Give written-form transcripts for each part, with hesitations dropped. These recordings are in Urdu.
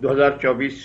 2024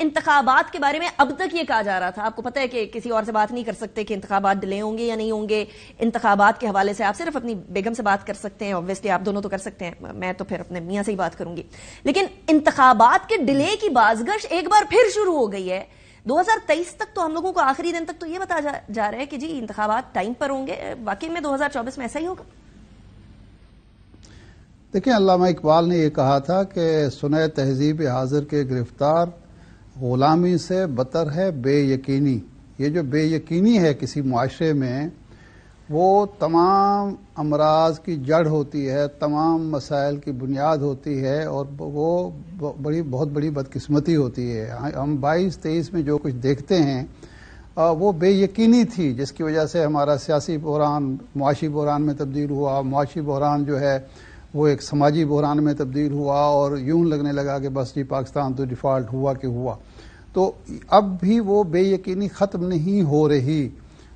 انتخابات کے بارے میں اب تک یہ کہا جا رہا تھا، آپ کو پتہ ہے کہ کسی اور سے بات نہیں کر سکتے کہ انتخابات ڈیلے ہوں گے یا نہیں ہوں گے، انتخابات کے حوالے سے آپ صرف اپنی بیگم سے بات کر سکتے ہیں، obviously آپ دونوں تو کر سکتے ہیں، میں تو پھر اپنے میاں سے ہی بات کروں گی، لیکن انتخابات کے ڈیلے کی بازگشت ایک بار پھر شروع ہو گئی ہے 2023 تک. تو ہم لوگوں کو آخری دن تک تو یہ بتا جا رہا ہے کہ جی انتخابات ٹائم پر ہوں گے. واقعی میں 2024 میں ایسا ہی ہوگا؟ دیکھیں، علامہ اقبال نے یہ کہا تھا کہ سنہ تہذیب حاضر کے گرفتار غلامی سے بتر ہے بے یقینی. یہ جو بے یقینی ہے کسی معاشرے میں، وہ تمام امراض کی جڑ ہوتی ہے، تمام مسائل کی بنیاد ہوتی ہے، اور وہ بہت بڑی بدقسمتی ہوتی ہے. ہم 22-23 میں جو کچھ دیکھتے ہیں وہ بے یقینی تھی، جس کی وجہ سے ہمارا سیاسی بحران معاشی بحران میں تبدیل ہوا. معاشی بحران جو ہے وہ ایک سماجی بحران میں تبدیل ہوا، اور یوں لگنے لگا کہ بس جی پاکستان تو ڈیفالٹ ہوا کہ ہوا. تو اب بھی وہ بے یقینی ختم نہیں ہو رہی.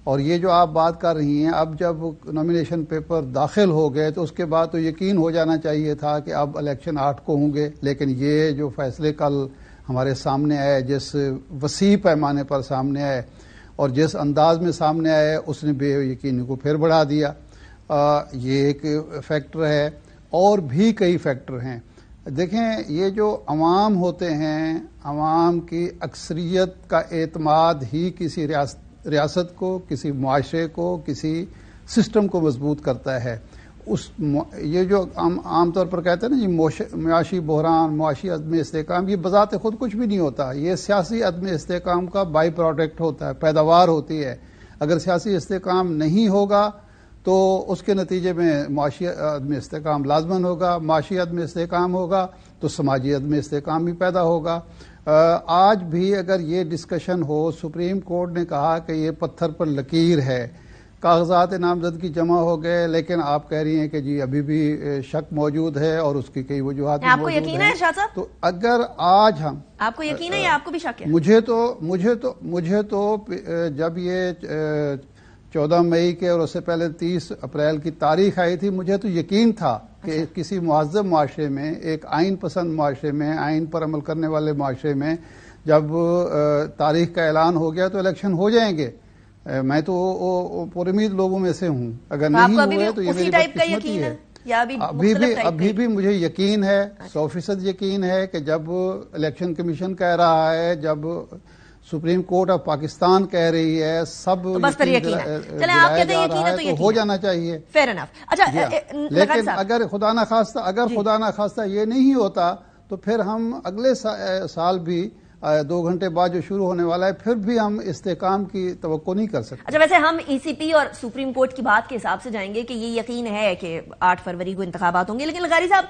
اور یہ جو آپ بات کر رہی ہیں، اب جب نامینیشن پیپر داخل ہو گئے تو اس کے بعد تو یقین ہو جانا چاہیے تھا کہ اب الیکشن 8 کو ہوں گے. لیکن یہ جو فیصلے کل ہمارے سامنے آئے، جس وسیع پیمانے پر سامنے آئے اور جس انداز میں سامنے آئے، اس نے بے یقینی کو پھر بڑھا دیا. یہ ایک فیکٹر ہے، اور بھی کئی فیکٹر ہیں. دیکھیں، یہ جو عوام ہوتے ہیں، عوام کی اکثریت کا اعتماد ہی کسی ریاست کو، کسی معاشرے کو، کسی سسٹم کو مضبوط کرتا ہے. یہ جو عام طور پر کہتے ہیں نا جی معاشی بحران، معاشی عدم استحکام، یہ بذات خود کچھ بھی نہیں ہوتا. یہ سیاسی عدم استحکام کا بائی پروڈکٹ ہوتا ہے، پیداوار ہوتی ہے. اگر سیاسی استحکام نہیں ہوگا تو اس کے نتیجے میں معاشی عدم استحکام لازماً ہوگا. معاشی عدم استحکام ہوگا تو سماجی عدم استحکام بھی پیدا ہوگا. آج بھی اگر یہ ڈسکشن ہو، سپریم کورٹ نے کہا کہ یہ پتھر پر لکیر ہے، کاغذات نامزدگی جمع ہو گئے، لیکن آپ کہہ رہی ہیں کہ جی ابھی بھی شک موجود ہے اور اس کی کئی وجوہات موجود ہیں. آپ کو یقین ہے ارشاد صاحب؟ تو اگر آج ہم، آپ کو یقین ہے یا آپ کو بھی شک ہے؟ مجھے تو جب یہ 14 مئی کے اور اس سے پہلے 30 اپریل کی تاریخ آئی تھی، مجھے تو یقین تھا کہ کسی مہذب معاشرے میں، ایک آئین پسند معاشرے میں، آئین پر عمل کرنے والے معاشرے میں جب تاریخ کا اعلان ہو گیا تو الیکشن ہو جائیں گے. میں تو پر امید لوگوں میں سے ہوں. اگر نہیں ہوئے تو یہ میری بدقسمتی ہے. ابھی بھی مجھے یقین ہے، 100% یقین ہے کہ جب الیکشن کمیشن کہہ رہا ہے، جب سپریم کورٹ آف پاکستان کہہ رہی ہے، سب بس پر یقین ہے. چلیں آپ کہتے ہیں یقین ہے تو ہو جانا چاہیے. Fair enough. اچھا، لیکن اگر خدا نخواستہ یہ نہیں ہوتا تو پھر ہم اگلے سال بھی 2 گھنٹے بعد جو شروع ہونے والا ہے، پھر بھی ہم استحکام کی توقع نہیں کر سکتے. اچھا، ویسے ہم ای سی پی اور سپریم کورٹ کی بات کے حساب سے جائیں گے کہ یہ یقین ہے کہ 8 فروری کو انتخابات ہوں گے، لیکن لغاری صاحب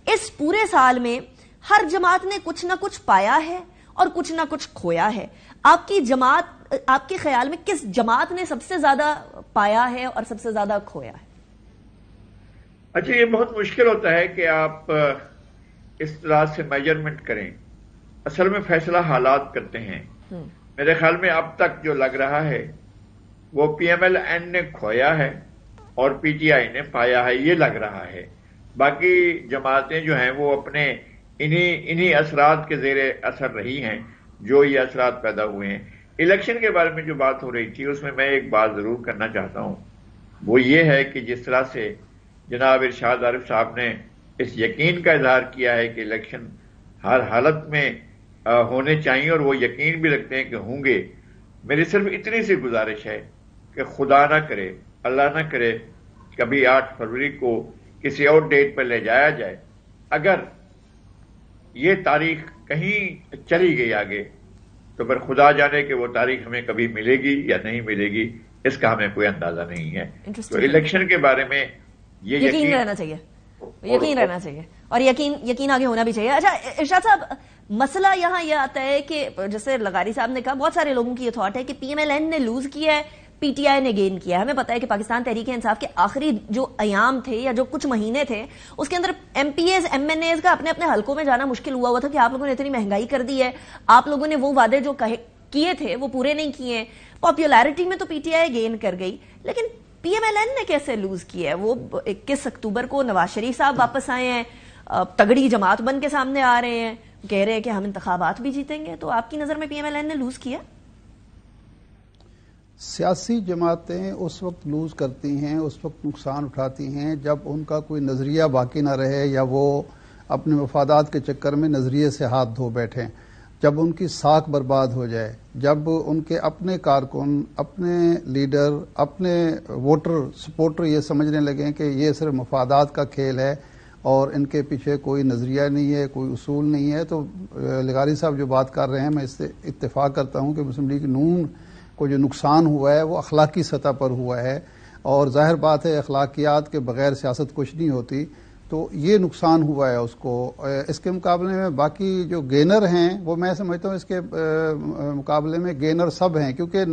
اس پورے سال میں ہر جماعت نے کچھ نہ کچھ پایا ہے اور کچھ نہ کچھ کھویا ہے. آپ کی جماعت، آپ کے خیال میں کس جماعت نے سب سے زیادہ پایا ہے اور سب سے زیادہ کھویا ہے؟ اچھا، یہ بہت مشکل ہوتا ہے کہ آپ اس طرح سے میجرمنٹ کریں. اصل میں فیصلہ حالات کرتے ہیں. میرے خیال میں اب تک جو لگ رہا ہے وہ پی ایم ایل این نے کھویا ہے اور پی ٹی آئی نے پایا ہے، یہ لگ رہا ہے. باقی جماعتیں جو ہیں وہ اپنے انہی اثرات کے زیر اثر رہی ہیں جو یہ اثرات پیدا ہوئے ہیں. الیکشن کے بارے میں جو بات ہو رہی تھی اس میں میں ایک بات ضرور کرنا چاہتا ہوں، وہ یہ ہے کہ جس طرح سے جناب ارشاد عارف صاحب نے اس یقین کا اظہار کیا ہے کہ الیکشن ہر حالت میں ہونے چاہیے اور وہ یقین بھی رکھتے ہیں کہ ہوں گے. میری صرف اتنی سی گزارش ہے کہ خدا نہ کرے، اللہ نہ کرے کبھی 8 فروری کو کسی اور ڈیٹ پر لے جایا جائے. اگر یہ تاریخ کہیں چلی گئی آگے تو پھر خدا جانے کہ وہ تاریخ ہمیں کبھی ملے گی یا نہیں ملے گی، اس کا ہمیں کوئی اندازہ نہیں ہے. تو الیکشن کے بارے میں یہ یقین رہنا چاہیے، یقین رہنا چاہیے اور یقین آگے ہونا بھی چاہیے. اچھا ارشاد صاحب، مسئلہ یہاں یہ آتا ہے کہ جیسے لغاری صاحب نے کہا، بہت سارے لوگوں کی یہ تھاٹ ہے کہ پی ایم ایل این نے لوز کیا ہے، پی ٹی آئی نے گین کیا ہے. ہمیں پتا ہے کہ پاکستان تحریک انصاف کے آخری جو ایام تھے یا جو کچھ مہینے تھے اس کے اندر M P As M N As کا اپنے اپنے حلقوں میں جانا مشکل ہوا تھا کہ آپ لوگوں نے اتنی مہنگائی کر دی ہے، آپ لوگوں نے وہ وعدے جو کیے تھے وہ پورے نہیں کیے. پاپولیرٹی میں تو پی ٹی آئی گین کر گئی، لیکن پی ایم ایل این نے کیسے لوز کیا ہے؟ وہ 21 اکتوبر کو نواز شریف صاحب واپس آئے ہیں، تگڑی جماعت بن کے سامنے آ رہے ہیں، کہہ رہے ہیں کہ ہم انتخابات بھی جیتیں گے، تو آپ کی نظر میں پی ایم ایل این نے لوز کیا؟ سیاسی جماعتیں اس وقت لوز کرتی ہیں، اس وقت نقصان اٹھاتی ہیں جب ان کا کوئی نظریہ باقی نہ رہے یا وہ اپنے مفادات کے چکر میں نظریے سے ہاتھ دھو بیٹھیں، جب ان کی ساکھ برباد ہو جائے، جب ان کے اپنے کارکن، اپنے لیڈر، اپنے ووٹر سپورٹر یہ سمجھنے لگیں کہ یہ صرف مفادات کا کھیل ہے اور ان کے پیچھے کوئی نظریہ نہیں ہے، کوئی اصول نہیں ہے. تو لغاری صاحب جو بات کر رہے ہیں میں اس سے اتفاق کرتا ہوں کہ مسلم لیگ نون کو جو نقصان ہوا ہے وہ اخلاقی سطح پر ہوا ہے، اور ظاہر بات ہے اخلاقیات کے بغیر سیاست کچھ نہیں ہوتی، تو یہ نقصان ہوا ہے اس کو. اس کے مقابلے میں باقی جو گینر ہیں وہ میں سمجھتا ہوں اس کے مقابلے میں گینر سب ہیں، کیونکہ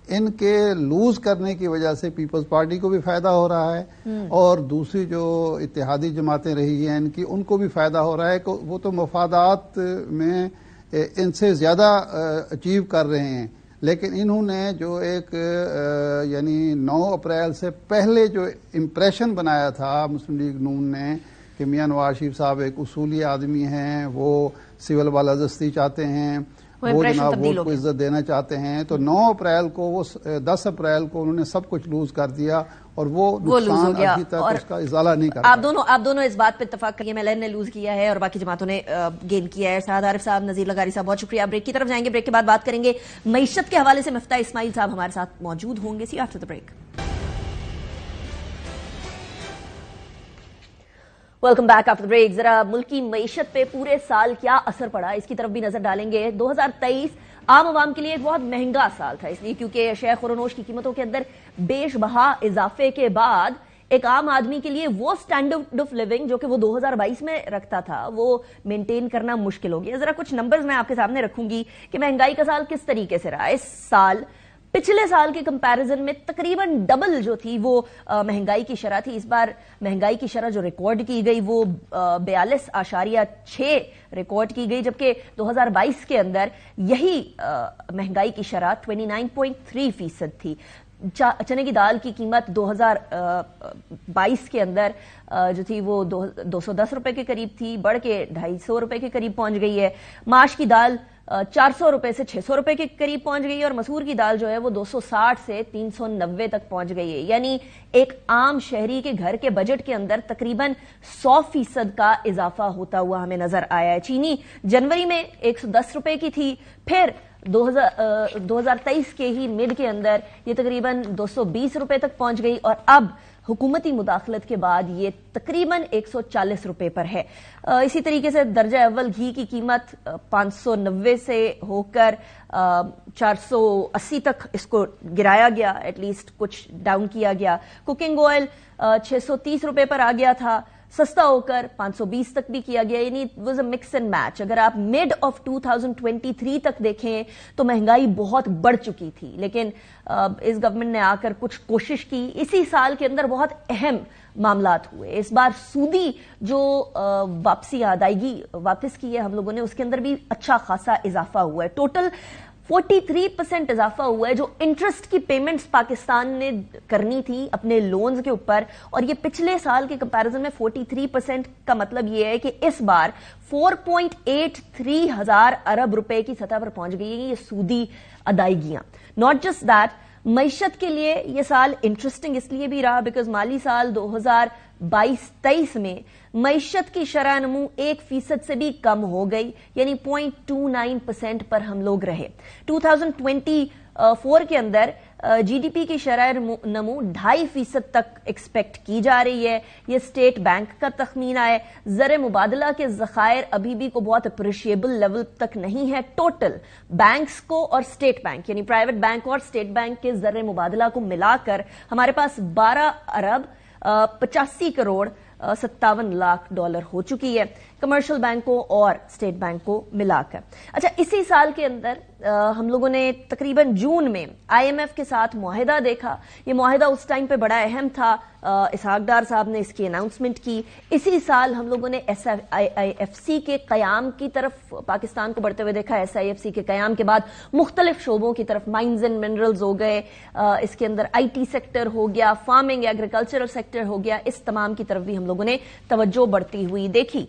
ان کے لوز کرنے کی وجہ سے پیپلز پارٹی کو بھی فائدہ ہو رہا ہے اور دوسری جو اتحادی جماعتیں رہی ہیں ان کو بھی فائدہ ہو رہا ہے کہ وہ تو مفادات میں ان سے زیادہ اچیو کر رہے ہیں، لیکن انہوں نے جو ایک یعنی 9 اپریل سے پہلے جو امپریشن بنایا تھا مسلم لیگ نون نے کہ میاں نواز شریف صاحب ایک اصولی آدمی ہیں، وہ سول بالادستی چاہتے ہیں، وہ جناب ووٹ کو عزت دینا چاہتے ہیں، تو 9 اپریل کو وہ 10 اپریل کو انہوں نے سب کچھ لوز کر دیا اور وہ نقصان ابھی تک اس کا ازالہ نہیں کر پایا. آپ دونوں اس بات پہ اتفاق کریں، ایل این نے لوز کیا ہے اور باقی جماعتوں نے گین کیا ہے. سعد عارف صاحب، نذیر لغاری صاحب، بہت شکریہ. بریک کی طرف جائیں گے، بریک کے بعد بات کریں گے معیشت کے حوالے سے. مفتاح اسماعیل صاحب ہمارے ساتھ موجود ہوں گے. See after the break. Welcome back after break. ذرا ملکی معیشت پہ پورے سال کیا اثر پڑا اس کی طرف بھی نظر ڈالیں گے. 2023 عام عوام کے لیے ایک بہت مہنگا سال تھا، اس لیے کیونکہ شے خورنوش کی قیمتوں کے اندر بیش بہا اضافے کے بعد ایک عام آدمی کے لیے وہ سٹینڈرڈ آف لیونگ جو کہ وہ 2022 میں رکھتا تھا وہ مینٹین کرنا مشکل ہو گیا. ذرا کچھ نمبرز میں آپ کے سامنے رکھوں گی کہ مہنگائی کا سال کس طریقے سے رہا. اس سال پچھلے سال کے کمپیریزن میں تقریباً ڈبل جو تھی وہ مہنگائی کی شرح تھی. اس بار مہنگائی کی شرح جو ریکارڈ کی گئی وہ 42.6 ریکارڈ کی گئی، جبکہ 2022 کے اندر یہی مہنگائی کی شرح 29.3% تھی. چنے کی دال کی قیمت 2022 کے اندر جو تھی وہ 210 روپے کے قریب تھی، بڑھ کے 250 روپے کے قریب پہنچ گئی ہے. ماش کی دال 400 روپے سے 600 روپے کے قریب پہنچ گئی ہے، اور مسور کی دال جو ہے وہ 260 سے 390 تک پہنچ گئی ہے. یعنی ایک عام شہری کے گھر کے بجٹ کے اندر تقریباً 100% کا اضافہ ہوتا ہوا ہمیں نظر آیا ہے. چینی جنوری میں 110 روپے کی تھی، پھر 2023 کے ہی مڈ کے اندر یہ تقریباً 220 روپے تک پہنچ گئی، اور اب حکومتی مداخلت کے بعد یہ تقریباً 140 روپے پر ہے. اسی طریقے سے درجہ اول گھی کی قیمت 590 سے ہو کر 480 تک اس کو گرایا گیا، ایٹ لیسٹ کچھ ڈاؤن کیا گیا. کوکنگ آئل 630 روپے پر آ گیا تھا، سستا ہو کر 520 تک بھی کیا گیا. یعنی it was a mix and match. اگر آپ مڈ آف 2023 تک دیکھیں تو مہنگائی بہت بڑھ چکی تھی، لیکن اس گورنمنٹ نے آ کر کچھ کوشش کی. اسی سال کے اندر بہت اہم معاملات ہوئے. اس بار سودی جو واپسی ادائیگی واپس کی ہے ہم لوگوں نے، اس کے اندر بھی اچھا خاصا اضافہ ہوا ہے. ٹوٹل 43% اضافہ ہوا ہے جو انٹرسٹ کی پیمنٹس پاکستان نے کرنی تھی اپنے لونز کے اوپر، اور یہ پچھلے سال کے کمپیریزن میں 43% کا مطلب یہ ہے کہ اس بار 4.83 ہزار ارب روپے کی سطح پر پہنچ گئی ہیں یہ سودی ادائیگیاں. ناٹ جسٹ دیٹ، معیشت کے لیے یہ سال انٹرسٹنگ اس لیے بھی رہا بیکاز مالی سال 2022-23 میں معیشت کی شرح نمو 1% سے بھی کم ہو گئی، یعنی 0.29% پر ہم لوگ رہے. 2024 کے اندر جی ڈی پی کی شرح نمو 2.5% تک ایکسپیکٹ کی جا رہی ہے. یہ اسٹیٹ بینک کا تخمینہ ہے. زر مبادلہ کے ذخائر ابھی بھی کو بہت اپریشیبل لیول تک نہیں ہے. ٹوٹل بینکس کو اور اسٹیٹ بینک یعنی پرائیویٹ بینک اور اسٹیٹ بینک کے زر مبادلہ کو ملا کر ہمارے پاس 12 ارب 85 کروڑ 57 لاکھ ڈالر ہو چکی ہے کمرشل بینکوں اور اسٹیٹ بینک کو ملا کر. اچھا، اسی سال کے اندر ہم لوگوں نے تقریباً جون میں آئی ایم ایف کے ساتھ معاہدہ دیکھا. یہ معاہدہ اس ٹائم پہ بڑا اہم تھا. اسحاق ڈار صاحب نے اس کی اناؤنسمنٹ کی. اسی سال ہم لوگوں نے ایس آئی ایف سی کے قیام کی طرف پاکستان کو بڑھتے ہوئے دیکھا. ایس آئی ایف سی کے قیام کے بعد مختلف شعبوں کی طرف مائنز اینڈ منرلز ہو گئے، اس کے اندر آئی ٹی سیکٹر ہو گیا، فارمنگ ایگریکلچرل سیکٹر ہو گیا. اس تمام کی طرف بھی ہم لوگوں نے توجہ بڑھتی ہوئی دیکھی.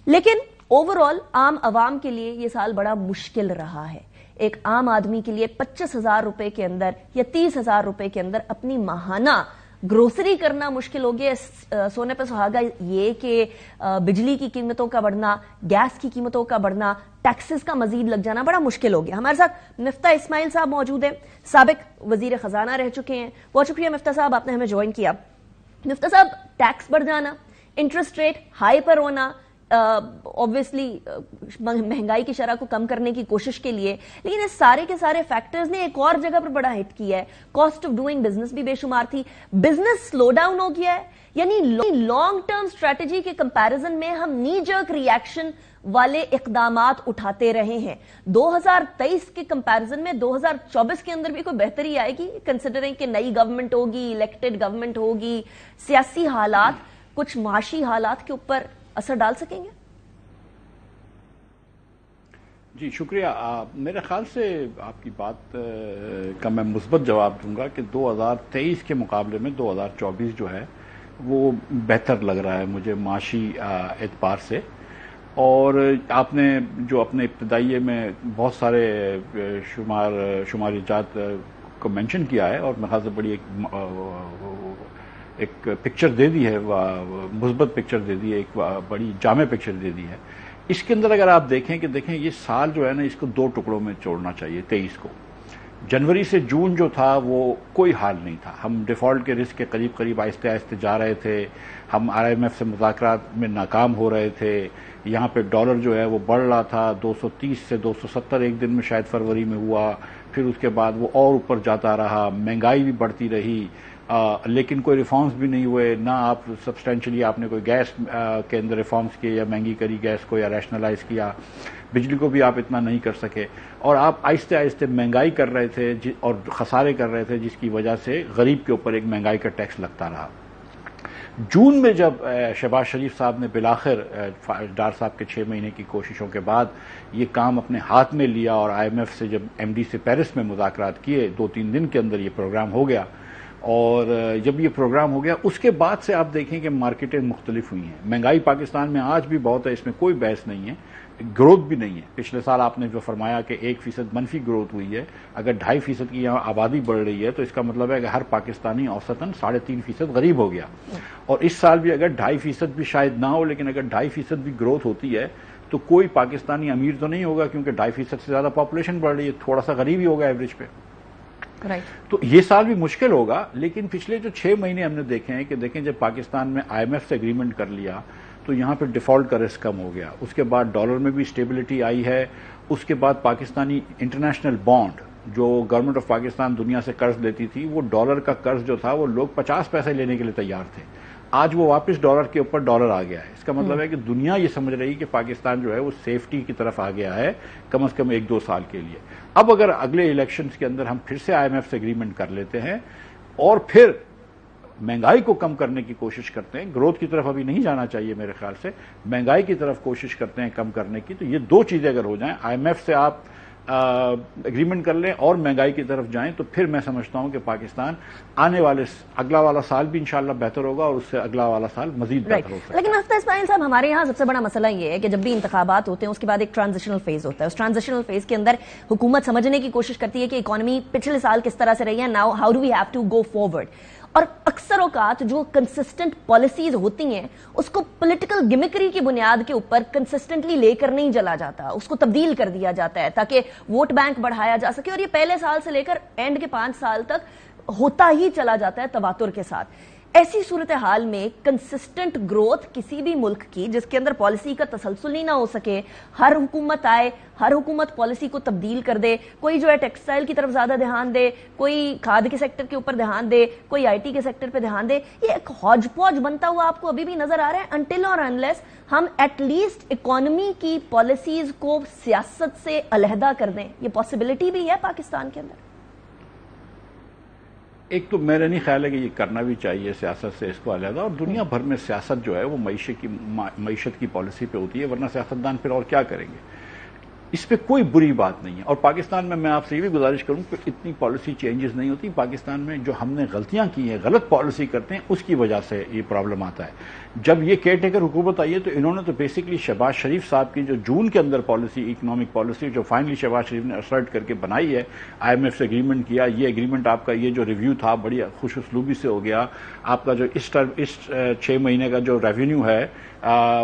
لیکن اوور آل عام عوام کے لیے یہ سال بڑا مشکل رہا ہے. ایک عام آدمی کے لیے 25,000 روپے کے اندر یا 30,000 روپے کے اندر اپنی ماہانہ گروسری کرنا مشکل ہو گیا. سونے پہ سہاگا یہ کہ بجلی کی قیمتوں کا بڑھنا, گیس کی قیمتوں کا بڑھنا, ٹیکسز کا مزید لگ جانا بڑا مشکل ہو گیا. ہمارے ساتھ مفتاح اسماعیل صاحب موجود ہیں, سابق وزیر خزانہ رہ چکے ہیں. بہت شکریہ مفتاح صاحب, آپ نے ہمیں جوائن کیا. مفتاح صاحب, ٹیکس بڑھ جانا, انٹرسٹ ریٹ ہائی پر ہونا, obviously مہنگائی کی شرح کو کم کرنے کی کوشش کے لیے, لیکن اس سارے کے سارے فیکٹرز نے ایک اور جگہ پر بڑا ہٹ کیا ہے. کاسٹ آف ڈوئنگ بزنس بھی بے شمار تھی, بزنس سلو ڈاؤن ہو گیا ہے. یعنی لانگ ٹرم اسٹریٹجی کے کمپیرزن میں ہم نی جرک ریئیکشن والے اقدامات اٹھاتے رہے ہیں. 2023 کے کمپیرزن میں 2024 کے اندر بھی کوئی بہتری آئے گی, کنسیڈرنگ کہ نئی گورنمنٹ ہوگی, الیکٹڈ گورنمنٹ ہوگی, سیاسی حالات کچھ معاشی حالات کے اوپر اثر ڈال سکیں گے؟ جی شکریہ. میرے خیال سے آپ کی بات کا میں مثبت جواب دوں گا کہ 2023 کے مقابلے میں 2024 جو ہے وہ بہتر لگ رہا ہے مجھے معاشی اعتبار سے. اور آپ نے جو اپنے ابتدائیے میں بہت سارے شماری جات کو مینشن کیا ہے اور میرے خیال سے بڑی ایک پکچر دے دی ہے, مثبت پکچر دے دی ہے, ایک بڑی جامع پکچر دے دی ہے. اس کے اندر اگر آپ دیکھیں یہ سال جو ہے نا اس کو 2 ٹکڑوں میں چھوڑنا چاہیے. 23 کو جنوری سے جون جو تھا وہ کوئی حال نہیں تھا, ہم ڈیفالٹ کے رسک کے قریب آہستہ آہستہ جا رہے تھے, ہم IMF سے مذاکرات میں ناکام ہو رہے تھے, یہاں پہ ڈالر جو ہے وہ بڑھ رہا تھا 230 سے 270 ایک دن میں شاید فروری میں ہوا, پھر اس کے بعد وہ اور اوپر جاتا رہا, مہنگائی بھی بڑھتی رہی, لیکن کوئی ریفارمز بھی نہیں ہوئے. نہ آپ سبسٹینشلی آپ نے کوئی گیس کے اندر ریفارمز کیے یا مہنگی کری گیس کو یا ریشنلائز کیا, بجلی کو بھی آپ اتنا نہیں کر سکے, اور آپ آہستہ آہستہ مہنگائی کر رہے تھے اور خسارے کر رہے تھے, جس کی وجہ سے غریب کے اوپر ایک مہنگائی کا ٹیکس لگتا رہا. جون میں جب شہباز شریف صاحب نے بالآخر ڈار صاحب کے 6 مہینے کی کوششوں کے بعد یہ کام اپنے ہاتھ میں لیا اور IMF سے جب MD سے پیرس میں مذاکرات کیے, 2-3 دن کے اندر یہ پروگرام ہو گیا, اور جب یہ پروگرام ہو گیا اس کے بعد سے آپ دیکھیں کہ مارکیٹیں مختلف ہوئی ہیں. مہنگائی پاکستان میں آج بھی بہت ہے, اس میں کوئی بحث نہیں ہے, گروتھ بھی نہیں ہے. پچھلے سال آپ نے جو فرمایا کہ 1% منفی گروتھ ہوئی ہے, اگر 2.5% کی یہاں آبادی بڑھ رہی ہے تو اس کا مطلب ہے کہ ہر پاکستانی اوسطاً 3.5% غریب ہو گیا. اور اس سال بھی اگر 2.5% بھی شاید نہ ہو, لیکن اگر 2.5% بھی گروتھ ہوتی ہے تو کوئی پاکستانی امیر تو نہیں ہوگا, کیونکہ 2.5% سے زیادہ پاپولیشن بڑھ رہی ہے, تھوڑا سا غریب ہی ہوگا ایوریج پہ. تو یہ سال بھی مشکل ہوگا. لیکن پچھلے جو 6 مہینے ہم نے دیکھے ہیں کہ دیکھیں جب پاکستان میں IMF سے ایگریمنٹ کر لیا تو یہاں پہ ڈیفالٹ کا رسک کم ہو گیا, اس کے بعد ڈالر میں بھی اسٹیبلٹی آئی ہے, اس کے بعد پاکستانی انٹرنیشنل بانڈ جو گورنمنٹ آف پاکستان دنیا سے قرض لیتی تھی, وہ ڈالر کا قرض جو تھا وہ لوگ 50 پیسے لینے کے لیے تیار تھے, آج وہ واپس ڈالر کے اوپر ڈالر آ گیا ہے. اس کا مطلب ہے کہ دنیا یہ سمجھ رہی کہ پاکستان جو ہے وہ سیفٹی کی طرف آ گیا ہے کم از کم 1-2 سال کے لیے. اب اگر اگلے الیکشنز کے اندر ہم پھر سے IMF سے ایگریمنٹ کر لیتے ہیں اور پھر مہنگائی کو کم کرنے کی کوشش کرتے ہیں, گروتھ کی طرف ابھی نہیں جانا چاہیے میرے خیال سے, مہنگائی کی طرف کوشش کرتے ہیں کم کرنے کی, تو یہ 2 چیزیں اگر ہو جائیں, IMF سے آپ ایگریمنٹ کر لیں اور مہنگائی کی طرف جائیں, تو پھر میں سمجھتا ہوں کہ پاکستان آنے والے اگلا والا سال بھی انشاءاللہ بہتر ہوگا اور اس سے اگلا والا سال مزید بہتر ہو سکتا ہے. لیکن مفتاح اسماعیل صاحب, ہمارے یہاں سب سے بڑا مسئلہ یہ ہے کہ جب بھی انتخابات ہوتے ہیں اس کے بعد ایک ٹرانزیشنل فیز ہوتا ہے. اس ٹرانزیشنل فیز کے اندر حکومت سمجھنے کی کوشش کرتی ہے کہ اکانومی پچھلے سال کس طرح سے رہی ہے, now how do we have to go forward, اور اکثر اوقات جو کنسسٹنٹ پالیسیز ہوتی ہیں اس کو پولیٹیکل گمکری کی بنیاد کے اوپر کنسسٹنٹلی لے کر نہیں چلا جاتا, اس کو تبدیل کر دیا جاتا ہے تاکہ ووٹ بینک بڑھایا جا سکے, اور یہ پہلے سال سے لے کر اینڈ کے 5 سال تک ہوتا ہی چلا جاتا ہے تواتر کے ساتھ. ایسی صورتحال میں کنسسٹنٹ گروتھ کسی بھی ملک کی جس کے اندر پالیسی کا تسلسل ہی نہ ہو سکے, ہر حکومت آئے, ہر حکومت پالیسی کو تبدیل کر دے, کوئی جو ہے ٹیکسٹائل کی طرف زیادہ دھیان دے, کوئی کھاد کے سیکٹر کے اوپر دھیان دے, کوئی IT کے سیکٹر پہ دھیان دے, یہ ایک ہاج پوج بنتا ہوا آپ کو ابھی بھی نظر آ رہا ہے, انٹل اور انلیس ہم ایٹ لیسٹ اکانومی کی پالیسیز کو سیاست سے علیحدہ کر دیں. یہ پاسبلٹی بھی ہے پاکستان کے اندر؟ ایک تو میرا نہیں خیال ہے کہ یہ کرنا بھی چاہیے سیاست سے اس کو علیحدہ, اور دنیا بھر میں سیاست جو ہے وہ معیشت کی پالیسی پہ ہوتی ہے, ورنہ سیاستدان پھر اور کیا کریں گے. اس پہ کوئی بری بات نہیں ہے. اور پاکستان میں آپ سے یہ بھی گزارش کروں کہ اتنی پالیسی چینجز نہیں ہوتی. پاکستان میں جو ہم نے غلطیاں کی ہیں، غلط پالیسی کرتے ہیں، اس کی وجہ سے یہ پرابلم آتا ہے. جب یہ کیئر ٹیکر حکومت آئی ہے تو انہوں نے تو بیسکلی شہباز شریف صاحب کی جو جون کے اندر پالیسی، اکنامک پالیسی جو فائنلی شہباز شریف نے اسرٹ کر کے بنائی ہے، آئی ایم ایف سے اگریمنٹ کیا. یہ اگریمنٹ آپ کا یہ جو ریویو تھا بڑی خوش اسلوبی سے ہو گیا. آپ کا جو اس 6 مہینے کا جو ریونیو ہے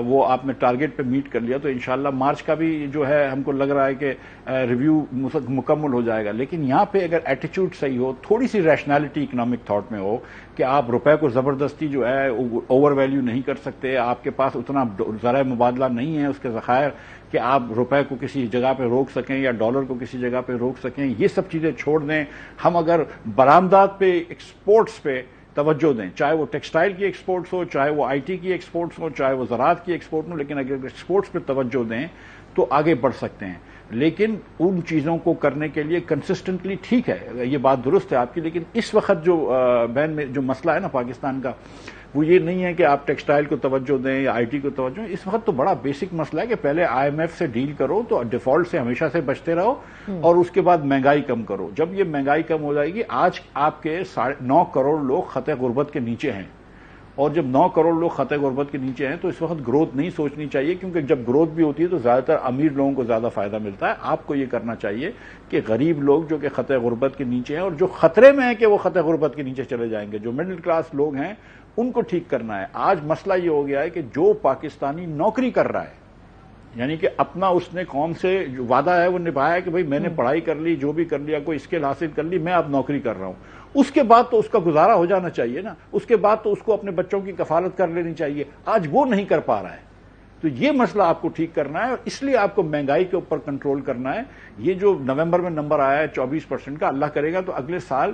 وہ آپ نے ٹارگٹ پہ میٹ کر لیا. تو انشاءاللہ مارچ کا بھی جو ہے ہم کو لگ رہا ہے کہ ریویو مکمل ہو جائے گا. لیکن یہاں پہ اگر ایٹیچیوڈ صحیح ہو، تھوڑی سی ریشنالٹی اکنامک تھاٹ میں ہو کہ آپ روپے کو زبردستی جو ہے اوور ویلیو نہیں کر سکتے، آپ کے پاس اتنا ذرائع مبادلہ نہیں ہے اس کے ذخائر کہ آپ روپے کو کسی جگہ پہ روک سکیں یا ڈالر کو کسی جگہ پہ روک سکیں، یہ سب چیزیں چھوڑ دیں. ہم اگر برآمدات پہ، ایکسپورٹس پہ توجہ دیں، چاہے وہ ٹیکسٹائل کی ایکسپورٹس ہو، چاہے وہ آئی ٹی کی ایکسپورٹس ہو، چاہے وہ زراعت کی ایکسپورٹ ہو، لیکن اگر ایکسپورٹس پہ توجہ دیں تو آگے بڑھ سکتے ہیں. لیکن ان چیزوں کو کرنے کے لیے کنسسٹنٹلی، ٹھیک ہے یہ بات درست ہے آپ کی، لیکن اس وقت جو بین میں جو مسئلہ ہے نا پاکستان کا، وہ یہ نہیں ہے کہ آپ ٹیکسٹائل کو توجہ دیں یا آئی ٹی کو توجہ دیں. اس وقت تو بڑا بیسک مسئلہ ہے کہ پہلے آئی ایم ایف سے ڈیل کرو تو ڈیفالٹ سے ہمیشہ سے بچتے رہو، اور اس کے بعد مہنگائی کم کرو. جب یہ مہنگائی کم ہو جائے گی، آج آپ کے 9 کروڑ لوگ خطے غربت کے نیچے ہیں، اور جب 9 کروڑ لوگ خطے غربت کے نیچے ہیں تو اس وقت گروتھ نہیں سوچنی چاہیے، کیونکہ جب گروتھ بھی ہوتی ہے تو زیادہ تر امیر لوگوں کو زیادہ فائدہ ملتا ہے. آپ کو یہ کرنا چاہیے کہ غریب لوگ جو کہ خطے غربت کے نیچے ہیں اور جو خطرے میں ہیں کہ وہ خطے غربت کے نیچے چلے جائیں گے، جو مڈل کلاس لوگ ہیں، ان کو ٹھیک کرنا ہے. آج مسئلہ یہ ہو گیا ہے کہ جو پاکستانی نوکری کر رہا ہے، یعنی کہ اپنا اس نے قوم سے جو وعدہ ہے وہ نبھایا ہے کہ بھئی میں نے پڑھائی کر لی، جو بھی کر لیا، کوئی اسکل حاصل کر لی، میں اب نوکری کر رہا ہوں. اس کے بعد تو اس کا گزارا ہو جانا چاہیے نا، اس کے بعد تو اس کو اپنے بچوں کی کفالت کر لینی چاہیے. آج وہ نہیں کر پا رہا ہے. تو یہ مسئلہ آپ کو ٹھیک کرنا ہے، اور اس لیے آپ کو مہنگائی کے اوپر کنٹرول کرنا ہے. یہ جو نومبر میں نمبر آیا ہے 24% کا، اللہ کرے گا تو اگلے سال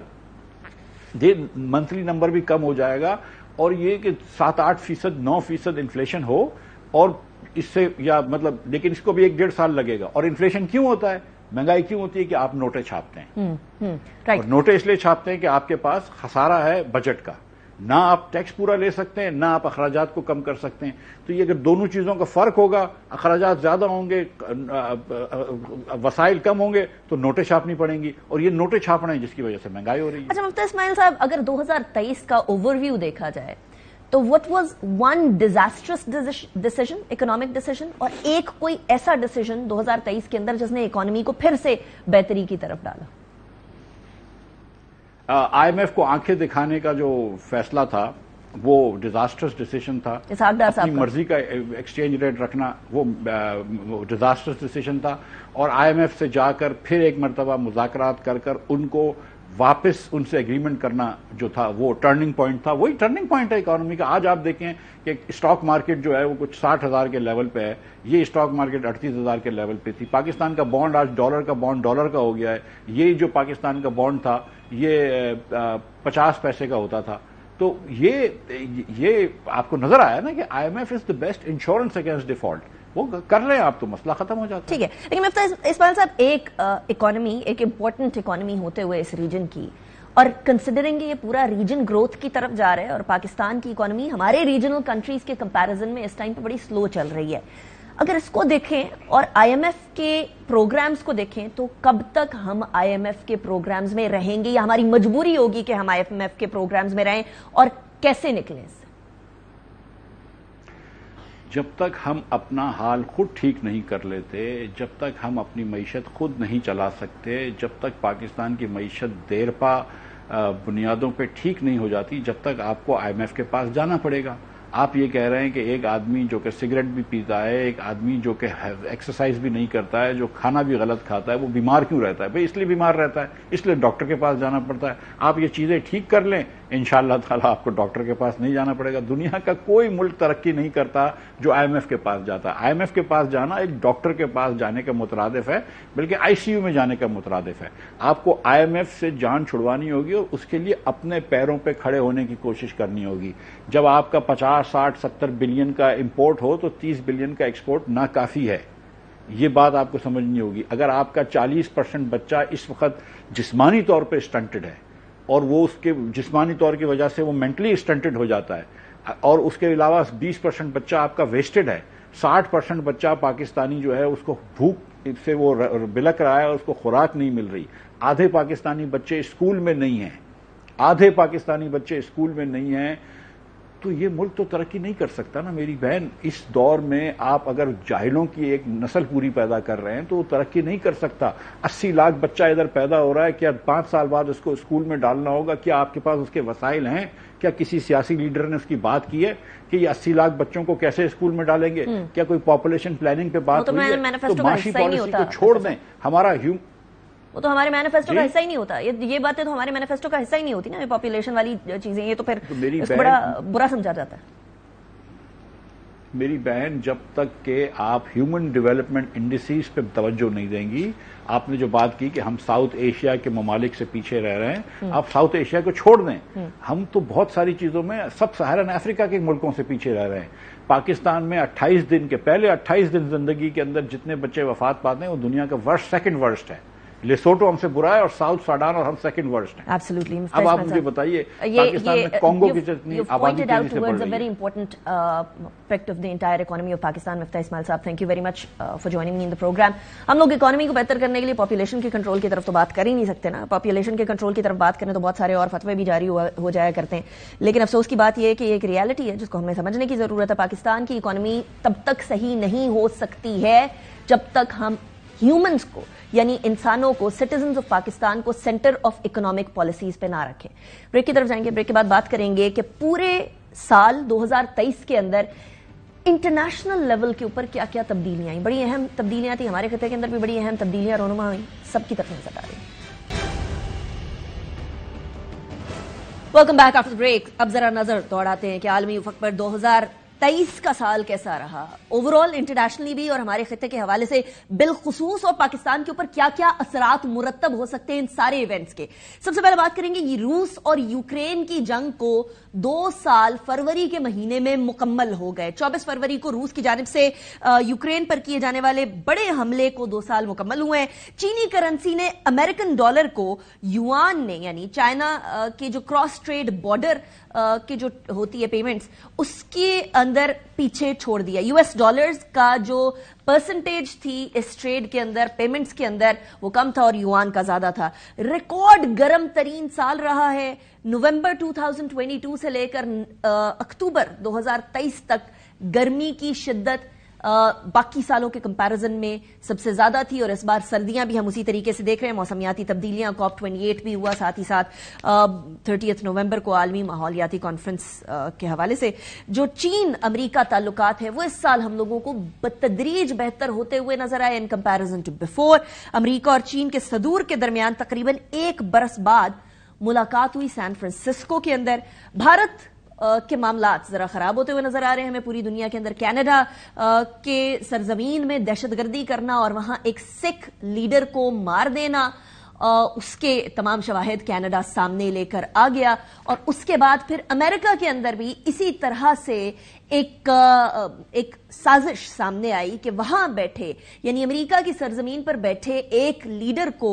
منتھلی نمبر بھی کم ہو جائے گا، اور یہ کہ 7-8%، 9% انفلیشن ہو، اور اس سے یا مطلب، لیکن اس کو بھی 1-1.5 سال لگے گا. اور انفلیشن کیوں ہوتا ہے، مہنگائی کیوں ہوتی ہے؟ کہ آپ نوٹیں چھاپتے ہیں، اور نوٹیں اس لیے چھاپتے ہیں کہ آپ کے پاس خسارہ ہے بجٹ کا، نہ آپ ٹیکس پورا لے سکتے ہیں، نہ آپ اخراجات کو کم کر سکتے ہیں. تو یہ اگر دونوں چیزوں کا فرق ہوگا، اخراجات زیادہ ہوں گے، وسائل کم ہوں گے، تو نوٹیں چھاپنی پڑیں گی، اور یہ نوٹیں چھاپنا ہے جس کی وجہ سے مہنگائی ہو رہی ہے. اچھا مفتی اسماعیل صاحب، اگر 2023 کا اوور ویو دیکھا جائے تو what was one disastrous decision, economic decision، اور ایک کوئی ایسا ڈیسیژن 2023 کے اندر جس نے اکانومی کو پھر سے بہتری کی طرف ڈالا؟ آئی ایم ایف کو آنکھیں دکھانے کا جو فیصلہ تھا وہ ڈیزاسٹرس ڈیسیژن تھا. اپنی مرضی کا ایکسچینج ریٹ رکھنا وہ ڈیزاسٹرس ڈیسیژن تھا. اور آئی ایم ایف سے جا کر پھر ایک مرتبہ مذاکرات کر کر ان کو واپس ان سے ایگریمنٹ کرنا جو تھا وہ ٹرننگ پوائنٹ تھا. وہی ٹرننگ پوائنٹ ہے اکانومی کا. آج آپ دیکھیں کہ اسٹاک مارکیٹ جو ہے وہ کچھ 60,000 کے لیول پہ ہے، یہ اسٹاک مارکیٹ 38,000 کے لیول پہ تھی. پاکستان کا بانڈ آج ڈالر کا بانڈ ڈالر کا ہو گیا ہے. یہ جو پاکستان کا بانڈ تھا یہ 50 پیسے کا ہوتا تھا. تو یہ آپ کو نظر آیا نا کہ I M F is the best insurance against default. وہ کر رہے ہیں آپ تو مسئلہ ختم ہو جاتا ہے. ٹھیک ہے، لیکن مفتی اسماعیل صاحب، ایک اکانومی، ایک امپورٹنٹ اکانومی ہوتے ہوئے اس ریجن کی، اور کنسیڈرنگ یہ پورا ریجن گروتھ کی طرف جا رہا ہے، اور پاکستان کی اکانومی ہمارے ریجنل کنٹریز کے کمپیریزن میں اس ٹائم پہ بڑی سلو چل رہی ہے. اگر اس کو دیکھیں اور آئی ایم ایف کے پروگرامز کو دیکھیں تو کب تک ہم آئی ایم ایف کے پروگرامز میں رہیں گے، یا ہماری مجبوری ہوگی کہ ہم آئی ایم ایف کے پروگرامز میں رہیں، اور کیسے نکلیں اس سے؟ جب تک ہم اپنا حال خود ٹھیک نہیں کر لیتے، جب تک ہم اپنی معیشت خود نہیں چلا سکتے، جب تک پاکستان کی معیشت دیرپا بنیادوں پہ ٹھیک نہیں ہو جاتی، جب تک آپ کو آئی ایم ایف کے پاس جانا پڑے گا. آپ یہ کہہ رہے ہیں کہ ایک آدمی جو کہ سگریٹ بھی پیتا ہے، ایک آدمی جو کہ ایکسرسائز بھی نہیں کرتا ہے، جو کھانا بھی غلط کھاتا ہے، وہ بیمار کیوں رہتا ہے؟ بھئی اس لیے بیمار رہتا ہے، اس لیے ڈاکٹر کے پاس جانا پڑتا ہے. آپ یہ چیزیں ٹھیک کر لیں، انشاءاللہ تعالیٰ آپ کو ڈاکٹر کے پاس نہیں جانا پڑے گا. دنیا کا کوئی ملک ترقی نہیں کرتا جو آئی ایم ایف کے پاس جاتا ہے. آئی ایم ایف کے پاس جانا ایک ڈاکٹر کے پاس جانے کا مترادف ہے، بلکہ آئی سی یو میں جانے کا مترادف ہے. آپ کو آئی ایم ایف سے جان چھڑوانی ہوگی، اور اس کے لیے اپنے پیروں پہ کھڑے ہونے کی کوشش کرنی ہوگی. جب آپ کا 50, 60, 70 بلین کا امپورٹ ہو تو 30 بلین کا ایکسپورٹ ناکافی ہے. یہ بات آپ کو سمجھنی ہوگی. اگر آپ کا 40% بچہ اس وقت جسمانی طور پہ اسٹنٹڈ ہے، اور وہ اس کے جسمانی طور کی وجہ سے وہ مینٹلی اسٹنٹڈ ہو جاتا ہے، اور اس کے علاوہ 20% بچہ آپ کا ویسٹڈ ہے، 60% بچہ پاکستانی جو ہے اس کو بھوک سے وہ بلک رہا ہے اور اس کو خوراک نہیں مل رہی. آدھے پاکستانی بچے اسکول میں نہیں ہیں, آدھے پاکستانی بچے اسکول میں نہیں ہیں, تو یہ ملک تو ترقی نہیں کر سکتا نا میری بہن. اس دور میں آپ اگر جاہلوں کی ایک نسل پوری پیدا کر رہے ہیں تو وہ ترقی نہیں کر سکتا. 80 لاکھ بچہ ادھر پیدا ہو رہا ہے, کیا 5 سال بعد اس کو اسکول میں ڈالنا ہوگا؟ کیا آپ کے پاس اس کے وسائل ہیں؟ کیا کسی سیاسی لیڈر نے اس کی بات کی ہے کہ یہ 80 لاکھ بچوں کو کیسے اسکول میں ڈالیں گے؟ کیا کوئی پاپولیشن پلاننگ پہ بات ہوئی ہے؟ تو معاشی پالیسی کو چھوڑ دیں. ہمارا وہ تو ہمارے مینیفیسٹو کا حصہ ہی نہیں ہوتا. یہ باتیں تو ہمارے مینیفیسٹو کا حصہ ہی نہیں ہوتی نا, پاپولیشن والی چیزیں. یہ تو پھر اس کو بڑا برا سمجھا جاتا ہے. میری بہن, جب تک کہ آپ ہیومن ڈیولپمنٹ انڈیسیز پہ توجہ نہیں دیں گی, آپ نے جو بات کی کہ ہم ساؤتھ ایشیا کے ممالک سے پیچھے رہ رہے ہیں, آپ ساؤتھ ایشیا کو چھوڑ دیں. ہم تو بہت ساری چیزوں میں سب سہارن افریقہ کے ملکوں سے پیچھے رہ رہے ہیں. پاکستان میں 28 دن کے پہلے 28 دن زندگی کے اندر جتنے بچے وفات پاتے ہیں وہ دنیا کا سیکنڈ ورسٹ ہے. لیسوٹو ہم سے برا ہے اور ساؤتھ سوڈان اور ہم سیکنڈ ورسٹ ہیں. Absolutely. اب آپ مجھے بتائیے پاکستان میں کانگو کی جتنی آبادی تیزی سے بڑھ رہی ہے. very important aspect of the entire economy of Pakistan. مفتاح اسماعیل صاحب, thank you very much for joining me in the program. ہم لوگ اکانومی کو بہتر کرنے کے لیے پاپولیشن کے کنٹرول کی طرف تو بات کر ہی نہیں سکتے نا. پاپولیشن کے کنٹرول کی طرف بات کریں تو بہت سارے اور فتوے بھی جاری ہو جایا کرتے ہیں, لیکن افسوس کی بات یہ ہے کہ یہ ایک ریالٹی ہے جس کو ہمیں سمجھنے کی ضرورت ہے. پاکستان کی اکانومی تب تک صحیح نہیں ہو سکتی ہے جب تک ہم ہیومنز کو, یعنی انسانوں کو, سٹیزنز آف پاکستان کو سینٹر آف اکنامک پالیسیز پہ نہ رکھیں. بریک کی طرف جائیں گے. بریک کے بعد بات کریں گے کہ پورے سال 2023 کے اندر انٹرنیشنل لیول کے اوپر کیا کیا تبدیلیاں آئیں. بڑی اہم تبدیلیاں تھیں, ہمارے خطے کے اندر بھی بڑی اہم تبدیلیاں رونما ہوئیں, سب کی طرف نظر آ رہی ہیں. Welcome back after break. اب ذرا نظر دوڑاتے ہیں کہ عالمی افق پر 2023 کا سال کیسا رہا, اوور آل انٹرنیشنلی بھی اور ہمارے خطے کے حوالے سے بالخصوص, اور پاکستان کے اوپر کیا کیا اثرات مرتب ہو سکتے ہیں ان سارے ایونٹس کے. سب سے پہلے بات کریں گے, یہ روس اور یوکرین کی جنگ کو 2 سال فروری کے مہینے میں مکمل ہو گئے. 24 فروری کو روس کی جانب سے یوکرین پر کیے جانے والے بڑے حملے کو 2 سال مکمل ہوئے ہیں. چینی کرنسی نے امریکن ڈالر کو یوان نے, یعنی چائنا کے جو کراس ٹریڈ بارڈر کے جو ہوتی ہے پیمنٹس, اس کے اندر پیچھے چھوڑ دیا. یو ایس ڈالرز کا جو پرسنٹیج تھی اس ٹریڈ کے اندر, پیمنٹس کے اندر, وہ کم تھا اور یوان کا زیادہ تھا. ریکارڈ گرم ترین سال رہا ہے. نومبر 2022 سے لے کر اکتوبر 2023 تک گرمی کی شدت باقی سالوں کے کمپیرزن میں سب سے زیادہ تھی, اور اس بار سردیاں بھی ہم اسی طریقے سے دیکھ رہے ہیں. موسمیاتی تبدیلیاں, COP28 بھی ہوا, ساتھ ہی ساتھ 30 نومبر کو عالمی ماحولیاتی کانفرنس کے حوالے سے جو چین امریکہ تعلقات ہے وہ اس سال ہم لوگوں کو بتدریج بہتر ہوتے ہوئے نظر آئے ان کمپیرزن ٹو بیفور. امریکہ اور چین کے صدور کے درمیان تقریباً 1 برس بعد ملاقات ہوئی سان فرانسسکو کے اندر. بھارت کے معاملات ذرا خراب ہوتے ہوئے نظر آ رہے ہیں ہمیں پوری دنیا کے اندر. کینیڈا کے سرزمین میں دہشت گردی کرنا اور وہاں ایک سکھ لیڈر کو مار دینا, اس کے تمام شواہد کینیڈا سامنے لے کر آ گیا. اور اس کے بعد پھر امریکہ کے اندر بھی اسی طرح سے ایک سازش سامنے آئی کہ وہاں بیٹھے, یعنی امریکہ کی سرزمین پر بیٹھے ایک لیڈر کو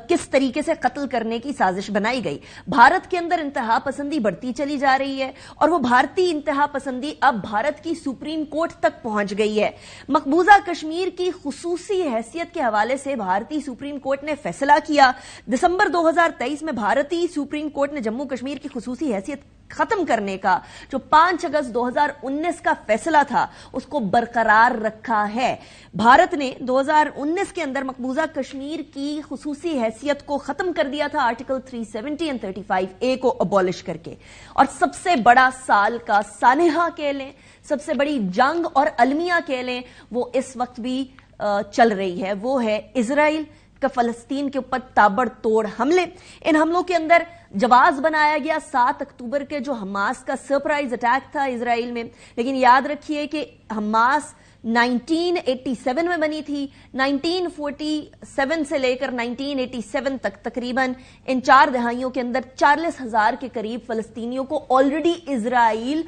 کس طریقے سے قتل کرنے کی سازش بنائی گئی. بھارت کے اندر انتہا پسندی بڑھتی چلی جا رہی ہے, اور وہ بھارتی انتہا پسندی اب بھارت کی سپریم کورٹ تک پہنچ گئی ہے. مقبوضہ کشمیر کی خصوصی حیثیت کے حوالے سے بھارتی سپریم کورٹ نے فیصلہ کیا. دسمبر 2023 میں بھارتی سپریم کورٹ نے جموں کشمیر کی خصوصی حیثیت ختم کرنے کا جو 5 اگست 2019 کا فیصلہ تھا اس کو برقرار رکھا ہے. بھارت نے 2019 کے اندر مقبوضہ کشمیر کی خصوصی حیثیت کو ختم کر دیا تھا آرٹیکل 370 اور 35A کو ابولش کر کے. اور سب سے بڑا سال کا سانحہ کہہ لیں, سب سے بڑی جنگ اور المیہ کہہ لیں, وہ اس وقت بھی چل رہی ہے. وہ ہے اسرائیل کا فلسطین کے اوپر تابڑ توڑ حملے. ان حملوں کے اندر جواز بنایا گیا 7 اکتوبر کے جو حماس کا سرپرائز اٹیک تھا اسرائیل میں, لیکن یاد رکھیے کہ حماس 1987 میں بنی تھی. 1947 سے لے کر 1987 تک تقریباً ان 4 دہائیوں کے اندر 40,000 کے قریب فلسطینیوں کو آلریڈی اسرائیل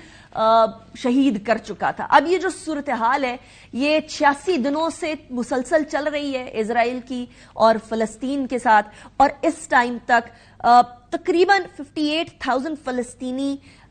شہید کر چکا تھا. اب یہ جو صورتحال ہے یہ 86 دنوں سے مسلسل چل رہی ہے اسرائیل کی اور فلسطین کے ساتھ, اور اس ٹائم تک تقریباً 58,000 فلسطینی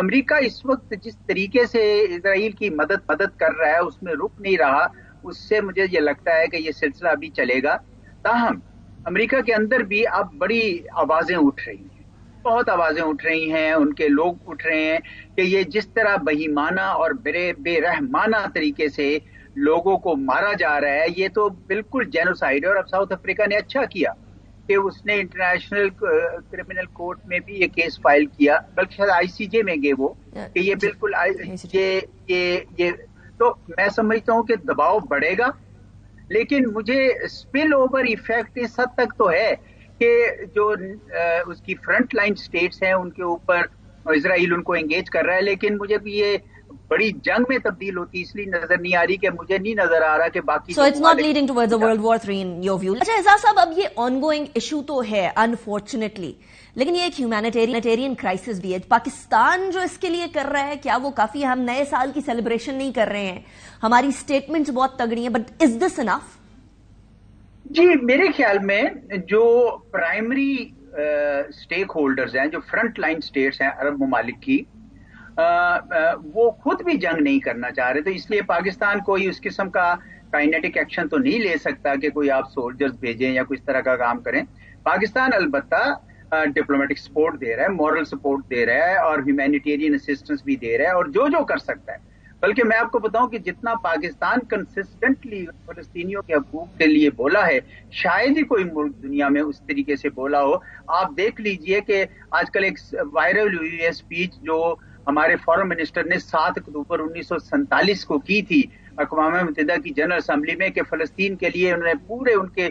امریکہ اس وقت جس طریقے سے اسرائیل کی مدد کر رہا ہے اس میں رک نہیں رہا، اس سے مجھے یہ لگتا ہے کہ یہ سلسلہ ابھی چلے گا. تاہم امریکہ کے اندر بھی اب بڑی آوازیں اٹھ رہی ہیں، بہت آوازیں اٹھ رہی ہیں، ان کے لوگ اٹھ رہے ہیں کہ یہ جس طرح بہیمانہ اور بے رحمانہ طریقے سے لوگوں کو مارا جا رہا ہے، یہ تو بالکل جینوسائیڈ ہے. اور اب ساؤتھ افریقہ نے اچھا کیا کہ اس نے انٹرنیشنل کرمنل کورٹ میں بھی یہ کیس فائل کیا، بلکہ شاید ICJ میں گئے وہ، کہ یہ بالکل یہ تو میں سمجھتا ہوں کہ دباؤ بڑھے گا. لیکن مجھے اسپل اوور ایفیکٹ اس حد تک تو ہے کہ جو اس کی فرنٹ لائن سٹیٹس ہیں ان کے اوپر اسرائیل ان کو انگیج کر رہا ہے، لیکن مجھے بھی یہ بڑی جنگ میں تبدیل ہوتی اس لیے نظر نہیں آ رہی کہ مجھے نہیں نظر آ رہا کہ باقی So it's not leading towards a World War III in your view. اچھا اعزاز صاحب، اب یہ آن گوئنگ ایشو تو ہے انفارچونیٹلی، لیکن یہ ایک ہیومینیٹیرین کرائسس بھی ہے. پاکستان جو اس کے لیے کر رہا ہے کیا وہ کافی؟ ہم نئے سال کی سیلیبریشن نہیں کر رہے ہیں، ہماری سٹیٹمنٹس بہت تگڑی ہیں، بٹ از دس انف؟ جی میرے خیال میں جو پرائمری سٹیک ہولڈرز ہیں، جو فرنٹ لائن سٹیٹس ہیں عرب ممالک کی، وہ خود بھی جنگ نہیں کرنا چاہ رہے، تو اس لیے پاکستان کوئی اس قسم کا کائنیٹک ایکشن تو نہیں لے سکتا کہ کوئی آپ سولجرز بھیجیں یا کچھ طرح کا کام کریں. پاکستان البتہ ڈپلومیٹک سپورٹ دے رہا ہے، مورل سپورٹ دے رہا ہے اور ہیومینیٹیرین اسسٹنس بھی دے رہا ہے، اور جو کر سکتا ہے. بلکہ میں آپ کو بتاؤں کہ جتنا پاکستان کنسسٹنٹلی فلسطینیوں کے حقوق کے لیے بولا ہے، شاید ہی کوئی ملک دنیا میں اس طریقے سے بولا ہو. آپ دیکھ لیجئے کہ آج کل ایک وائرل ہوئی ہے اسپیچ جو ہمارے فارن منسٹر نے 7 اکتوبر 1947 کو کی تھی اقوام متحدہ کی جنرل اسمبلی میں، کہ فلسطین کے لیے انہوں نے پورے ان کے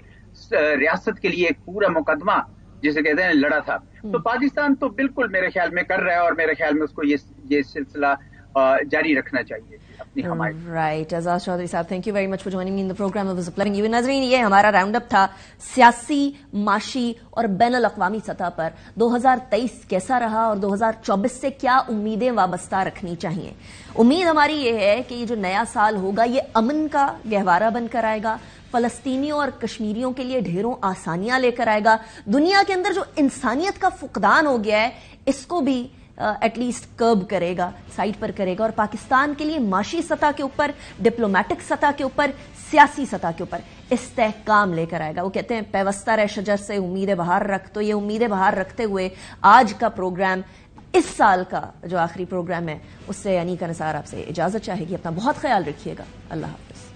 ریاست کے لیے ایک پورا مقدمہ جسے کہتے ہیں لڑا تھا. تو پاکستان تو بالکل میرے خیال میں کر رہا ہے، اور میرے خیال میں اس کو یہ سلسلہ جاری رکھنا چاہیے اپنی حمایت. رائٹ. اعزاز چودھری صاحب، thank you very much for joining me in the programme. It was a pleasure. یہ ناظرین، یہ ہمارا راؤنڈ اپ تھا سیاسی، معاشی اور بین الاقوامی سطح پر 2023 کیسا رہا اور 2024 سے کیا امیدیں وابستہ رکھنی چاہیے. امید ہماری یہ ہے کہ یہ جو نیا سال ہوگا یہ امن کا گہوارہ بن کر آئے گا، فلسطینیوں اور کشمیریوں کے لیے ڈھیروں آسانیاں لے کر آئے گا، دنیا کے اندر جو انسانیت کا فقدان ہو گیا ہے اس کو بھی ایٹ لیسٹ کرب کرے گا، سائڈ پر کرے گا، اور پاکستان کے لیے معاشی سطح کے اوپر، ڈپلومیٹک سطح کے اوپر، سیاسی سطح کے اوپر استحکام لے کر آئے گا. وہ کہتے ہیں پیوستہ رہ شجر سے امید بہار رکھ، تو یہ امید بہار رکھتے ہوئے آج کا پروگرام، اس سال کا جو آخری پروگرام ہے، اس سے انیکا نثار آپ سے اجازت چاہے گی. اپنا بہت خیال رکھیے گا. اللہ حافظ.